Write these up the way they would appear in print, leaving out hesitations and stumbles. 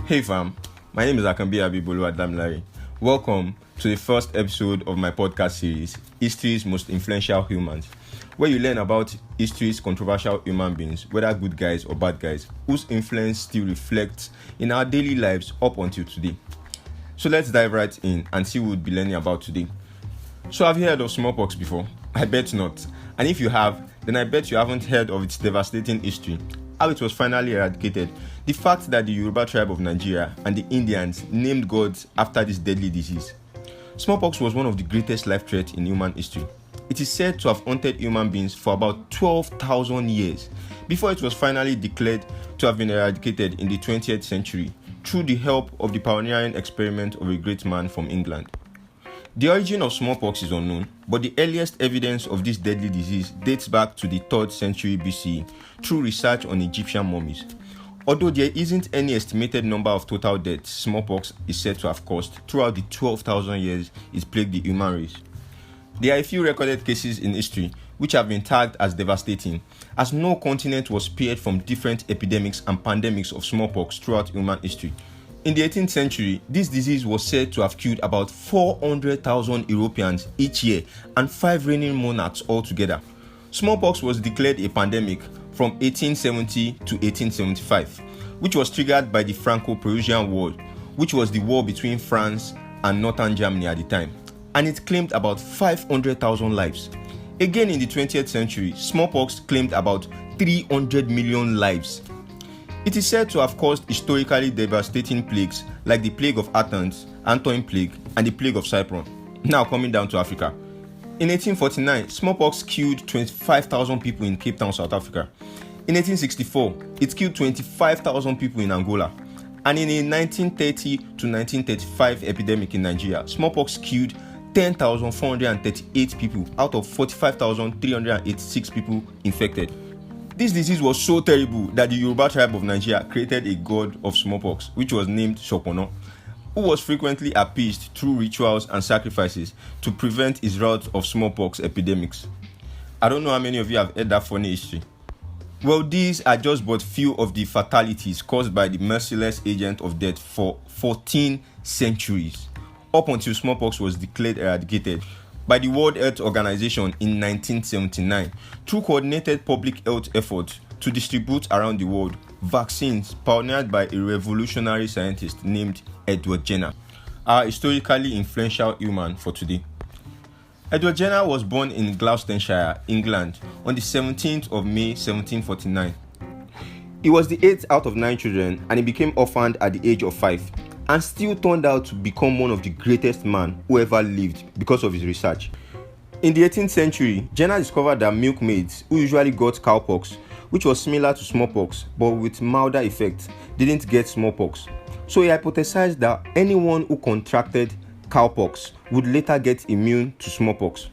Hey fam, my name is Akambi Abibolu Adamlari. Welcome to the first episode of my podcast series, History's Most Influential Humans, where you learn about history's controversial human beings, whether good guys or bad guys, whose influence still reflects in our daily lives up until today. So let's dive right in and see what we'll be learning about today. So have you heard of smallpox before? I bet not. And if you have, then I bet you haven't heard of its devastating history, how it was finally eradicated, the fact that the Yoruba tribe of Nigeria and the Indians named gods after this deadly disease. Smallpox was one of the greatest life threats in human history. It is said to have haunted human beings for about 12,000 years before it was finally declared to have been eradicated in the 20th century through the help of the pioneering experiment of a great man from England. The origin of smallpox is unknown, but the earliest evidence of this deadly disease dates back to the 3rd century BCE through research on Egyptian mummies. Although there isn't any estimated number of total deaths smallpox is said to have caused throughout the 12,000 years it plagued the human race. There are a few recorded cases in history which have been tagged as devastating, as no continent was spared from different epidemics and pandemics of smallpox throughout human history. In the 18th century, this disease was said to have killed about 400,000 Europeans each year and 5 reigning monarchs altogether. Smallpox was declared a pandemic from 1870 to 1875, which was triggered by the Franco-Prussian War, which was the war between France and northern Germany at the time, and it claimed about 500,000 lives. Again in the 20th century, smallpox claimed about 300 million lives. It is said to have caused historically devastating plagues like the Plague of Athens, Antoine Plague, and the Plague of Cyprus. Now coming down to Africa. In 1849, smallpox killed 25,000 people in Cape Town, South Africa. In 1864, it killed 25,000 people in Angola. And in a 1930 to 1935 epidemic in Nigeria, smallpox killed 10,438 people out of 45,386 people infected. This disease was so terrible that the Yoruba tribe of Nigeria created a god of smallpox, which was named Shopono, who was frequently appeased through rituals and sacrifices to prevent his rout of smallpox epidemics. I don't know how many of you have heard that funny history. Well, these are just but few of the fatalities caused by the merciless agent of death for 14 centuries, up until smallpox was declared eradicated by the World Health Organization in 1979 through coordinated public health efforts to distribute around the world vaccines pioneered by a revolutionary scientist named Edward Jenner, our historically influential human for today. Edward Jenner was born in Gloucestershire, England on the 17th of May 1749. He was the 8th out of 9 children and he became orphaned at the age of 5. And still turned out to become one of the greatest men who ever lived because of his research. In the 18th century, Jenner discovered that milkmaids who usually got cowpox, which was similar to smallpox but with milder effects, didn't get smallpox. So he hypothesized that anyone who contracted cowpox would later get immune to smallpox.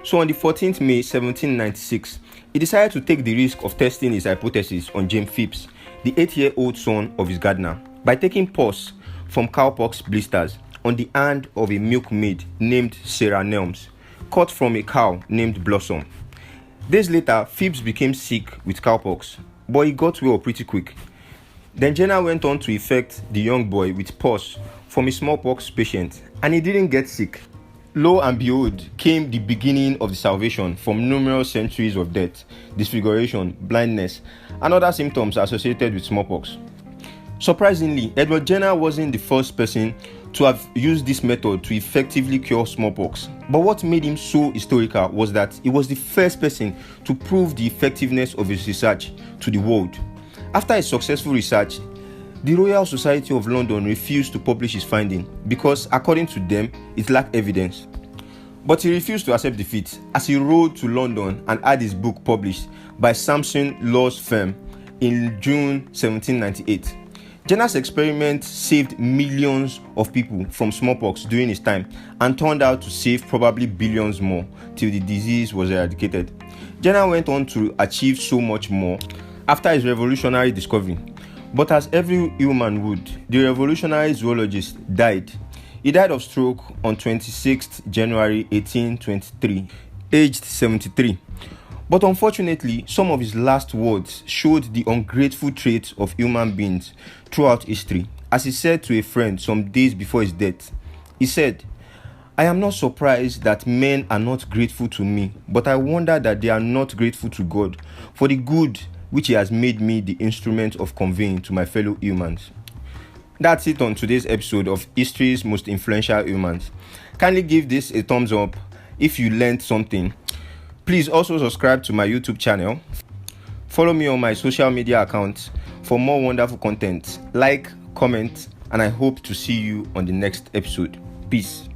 So on the 14th May 1796, he decided to take the risk of testing his hypothesis on James Phipps, the 8-year-old son of his gardener, by taking pus from cowpox blisters on the hand of a milkmaid named Sarah Nelms, cut from a cow named Blossom. Days later, Phipps became sick with cowpox, but he got well pretty quick. Then Jenner went on to infect the young boy with pus from a smallpox patient, and he didn't get sick. Lo and behold, came the beginning of the salvation from numerous centuries of death, disfiguration, blindness, and other symptoms associated with smallpox. Surprisingly, Edward Jenner wasn't the first person to have used this method to effectively cure smallpox. But what made him so historical was that he was the first person to prove the effectiveness of his research to the world. After his successful research, the Royal Society of London refused to publish his finding because, according to them, it lacked evidence. But he refused to accept defeat as he rode to London and had his book published by Sampson Law's firm in June 1798. Jenner's experiment saved millions of people from smallpox during his time and turned out to save probably billions more till the disease was eradicated. Jenner went on to achieve so much more after his revolutionary discovery. But as every human would, the revolutionary zoologist died. He died of stroke on 26th January 1823, aged 73. But unfortunately, some of his last words showed the ungrateful traits of human beings throughout history, as he said to a friend some days before his death. He said, "I am not surprised that men are not grateful to me, but I wonder that they are not grateful to God for the good which he has made me the instrument of conveying to my fellow humans." That's it on today's episode of History's Most Influential Humans. Kindly give this a thumbs up if you learned something. Please also subscribe to my YouTube channel. Follow me on my social media accounts for more wonderful content. Like, comment, and I hope to see you on the next episode. Peace.